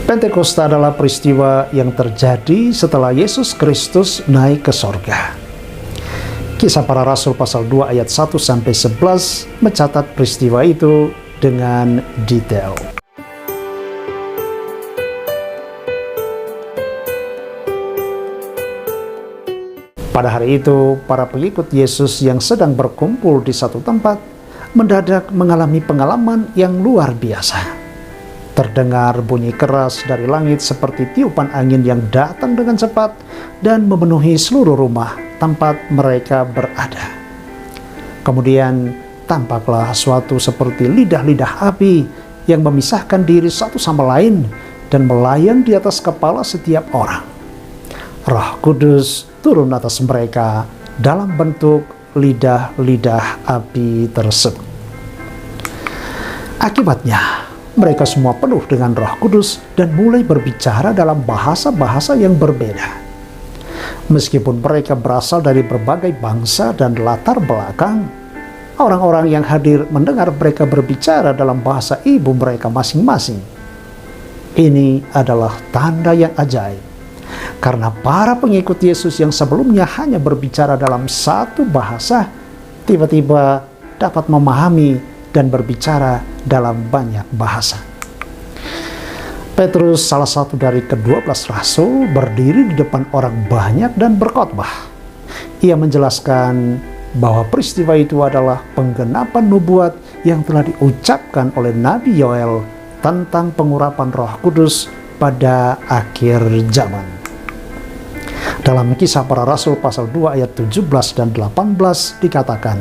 Pentakosta adalah peristiwa yang terjadi setelah Yesus Kristus naik ke sorga. Kisah Para Rasul pasal 2 ayat 1-11 mencatat peristiwa itu dengan detail. Pada hari itu, para pengikut Yesus yang sedang berkumpul di satu tempat mendadak mengalami pengalaman yang luar biasa. Terdengar bunyi keras dari langit seperti tiupan angin yang datang dengan cepat dan memenuhi seluruh rumah tempat mereka berada. Kemudian tampaklah suatu seperti lidah-lidah api yang memisahkan diri satu sama lain dan melayang di atas kepala setiap orang. Roh Kudus turun atas mereka dalam bentuk lidah-lidah api tersebut. Akibatnya, mereka semua penuh dengan Roh Kudus dan mulai berbicara dalam bahasa-bahasa yang berbeda. Meskipun mereka berasal dari berbagai bangsa dan latar belakang, orang-orang yang hadir mendengar mereka berbicara dalam bahasa ibu mereka masing-masing. Ini adalah tanda yang ajaib, karena para pengikut Yesus yang sebelumnya hanya berbicara dalam satu bahasa, tiba-tiba dapat memahami dan berbicara dalam banyak bahasa. Petrus, salah satu dari ke-12 rasul, berdiri di depan orang banyak dan berkhotbah. Ia menjelaskan bahwa peristiwa itu adalah penggenapan nubuat yang telah diucapkan oleh Nabi Yoel tentang pengurapan Roh Kudus pada akhir zaman. Dalam Kisah Para Rasul pasal 2 ayat 17 dan 18 dikatakan,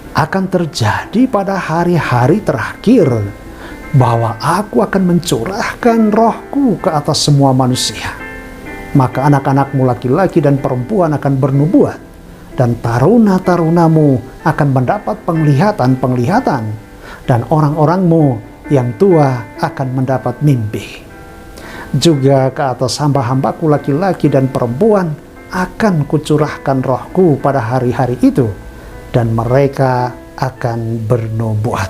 akan terjadi pada hari-hari terakhir bahwa aku akan mencurahkan rohku ke atas semua manusia. Maka anak-anakmu laki-laki dan perempuan akan bernubuat, dan taruna-tarunamu akan mendapat penglihatan-penglihatan, dan orang-orangmu yang tua akan mendapat mimpi. Juga ke atas hamba-hambaku laki-laki dan perempuan akan kucurahkan rohku pada hari-hari itu, dan mereka akan bernubuat.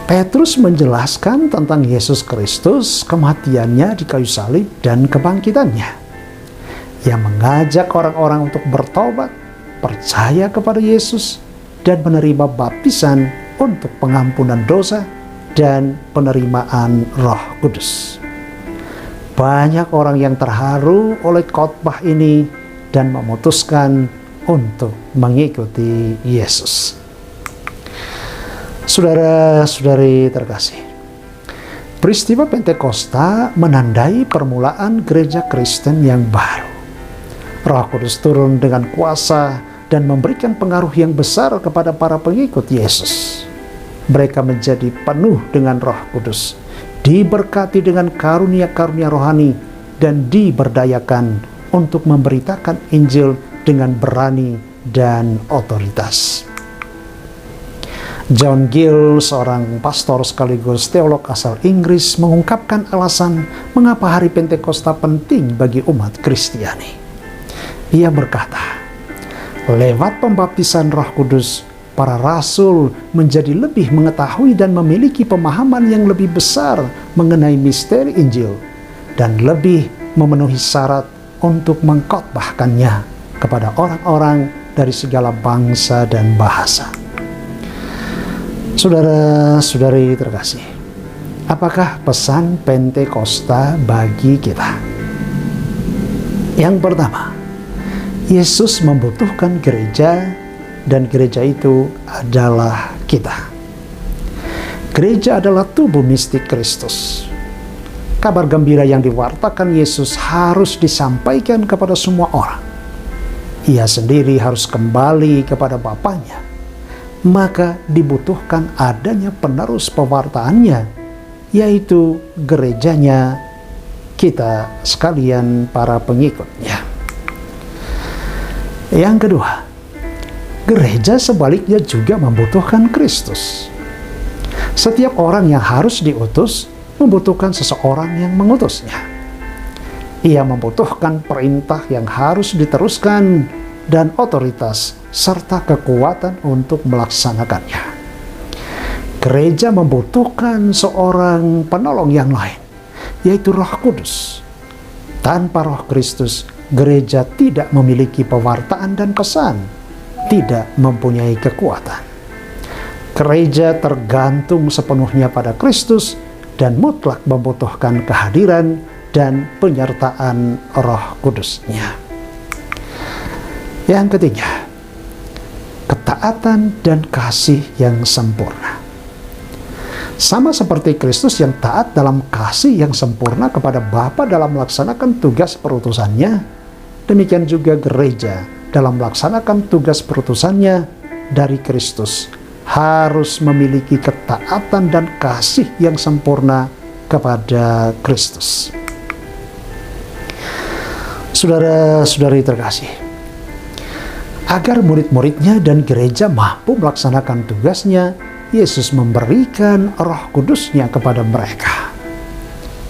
Petrus menjelaskan tentang Yesus Kristus, kematiannya di kayu salib dan kebangkitannya. Ia mengajak orang-orang untuk bertobat, percaya kepada Yesus, dan menerima baptisan untuk pengampunan dosa dan penerimaan Roh Kudus. Banyak orang yang terharu oleh khotbah ini dan memutuskan untuk mengikuti Yesus. Saudara-saudari terkasih, peristiwa Pentakosta menandai permulaan gereja Kristen yang baru. Roh Kudus turun dengan kuasa dan memberikan pengaruh yang besar kepada para pengikut Yesus. Mereka menjadi penuh dengan Roh Kudus, diberkati dengan karunia-karunia rohani, dan diberdayakan untuk memberitakan Injil dengan berani dan otoritas. John Gill, seorang pastor sekaligus teolog asal Inggris, mengungkapkan alasan mengapa hari Pentakosta penting bagi umat Kristiani. Ia berkata, lewat pembaptisan Roh Kudus, para rasul menjadi lebih mengetahui dan memiliki pemahaman yang lebih besar mengenai misteri Injil, dan lebih memenuhi syarat untuk mengkhotbahkannya kepada orang-orang dari segala bangsa dan bahasa. Saudara-saudari terkasih, apakah pesan Pentakosta bagi kita? Yang pertama, Yesus membutuhkan gereja, dan gereja itu adalah kita. Gereja adalah tubuh mistik Kristus. Kabar gembira yang diwartakan Yesus harus disampaikan kepada semua orang. Ia sendiri harus kembali kepada Bapanya. Maka dibutuhkan adanya penerus pewartaannya, yaitu gerejanya, kita sekalian para pengikutnya. Yang kedua, gereja sebaliknya juga membutuhkan Kristus. Setiap orang yang harus diutus membutuhkan seseorang yang mengutusnya. Ia membutuhkan perintah yang harus diteruskan dan otoritas serta kekuatan untuk melaksanakannya. Gereja membutuhkan seorang penolong yang lain, yaitu Roh Kudus. Tanpa Roh Kristus, gereja tidak memiliki pewartaan dan pesan, tidak mempunyai kekuatan. Gereja tergantung sepenuhnya pada Kristus dan mutlak membutuhkan kehadiran dan penyertaan Roh Kudus-Nya. Yang ketiga, ketaatan dan kasih yang sempurna. Sama seperti Kristus yang taat dalam kasih yang sempurna kepada Bapa dalam melaksanakan tugas perutusannya, demikian juga gereja dalam melaksanakan tugas perutusannya dari Kristus harus memiliki ketaatan dan kasih yang sempurna kepada Kristus. Saudara-saudari terkasih, agar murid-muridnya dan gereja mampu melaksanakan tugasnya, Yesus memberikan Roh Kudus-Nya kepada mereka.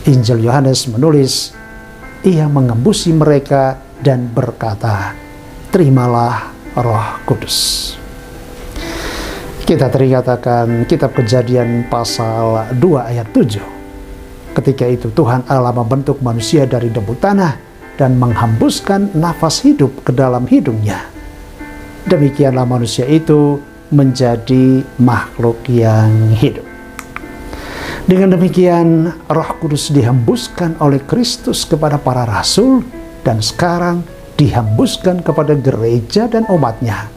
Injil Yohanes menulis, Ia mengembusi mereka dan berkata, "Terimalah Roh Kudus." Kita dikatakan kitab Kejadian pasal 2 ayat 7. Ketika itu Tuhan Allah membentuk manusia dari debu tanah dan menghembuskan nafas hidup ke dalam hidungnya. Demikianlah manusia itu menjadi makhluk yang hidup. Dengan demikian, Roh Kudus dihembuskan oleh Kristus kepada para rasul dan sekarang dihembuskan kepada gereja dan umatnya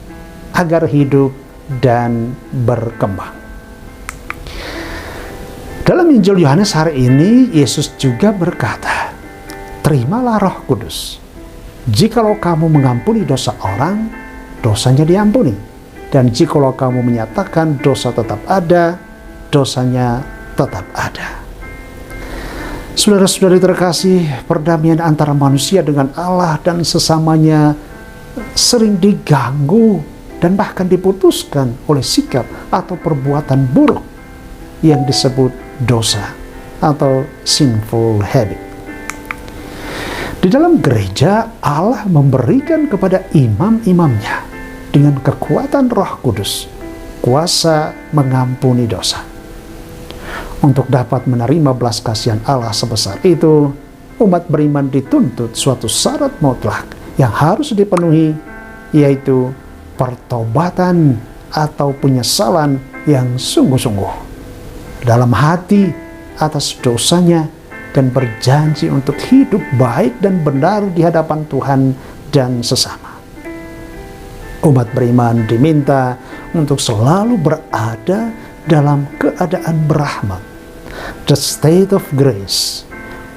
agar hidup dan berkembang. Dalam Injil Yohanes hari ini, Yesus juga berkata, "Terimalah Roh Kudus. Jikalau kamu mengampuni dosa orang, dosanya diampuni. Dan jikalau kamu menyatakan dosa tetap ada, dosanya tetap ada." Saudara-saudari terkasih, perdamaian antara manusia dengan Allah dan sesamanya sering diganggu dan bahkan diputuskan oleh sikap atau perbuatan buruk yang disebut dosa atau sinful habit. Di dalam gereja, Allah memberikan kepada imam-imamnya dengan kekuatan Roh Kudus kuasa mengampuni dosa. Untuk dapat menerima belas kasihan Allah sebesar itu, umat beriman dituntut suatu syarat mutlak yang harus dipenuhi, yaitu pertobatan atau penyesalan yang sungguh-sungguh dalam hati atas dosanya dan berjanji untuk hidup baik dan benar di hadapan Tuhan dan sesama. Umat beriman diminta untuk selalu berada dalam keadaan berahmat, the state of grace,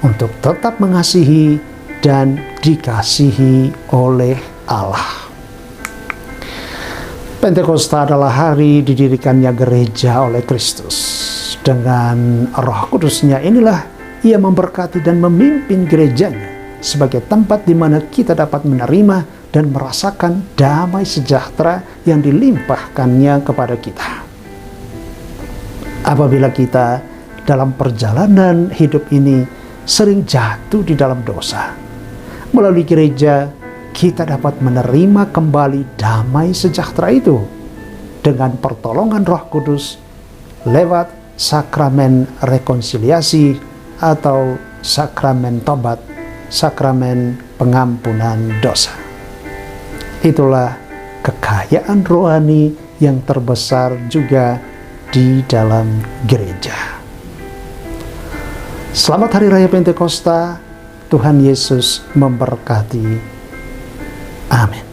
untuk tetap mengasihi dan dikasihi oleh Allah. Pentakosta adalah hari didirikannya gereja oleh Kristus. Dengan Roh Kudus-Nya inilah Ia memberkati dan memimpin gerejanya sebagai tempat di mana kita dapat menerima dan merasakan damai sejahtera yang dilimpahkannya kepada kita. Apabila kita dalam perjalanan hidup ini sering jatuh di dalam dosa, melalui gereja kita dapat menerima kembali damai sejahtera itu dengan pertolongan Roh Kudus lewat sakramen rekonsiliasi atau sakramen tobat, sakramen pengampunan dosa. Itulah kekayaan rohani yang terbesar juga di dalam gereja. Selamat Hari Raya Pentakosta. Tuhan Yesus memberkati. Amin.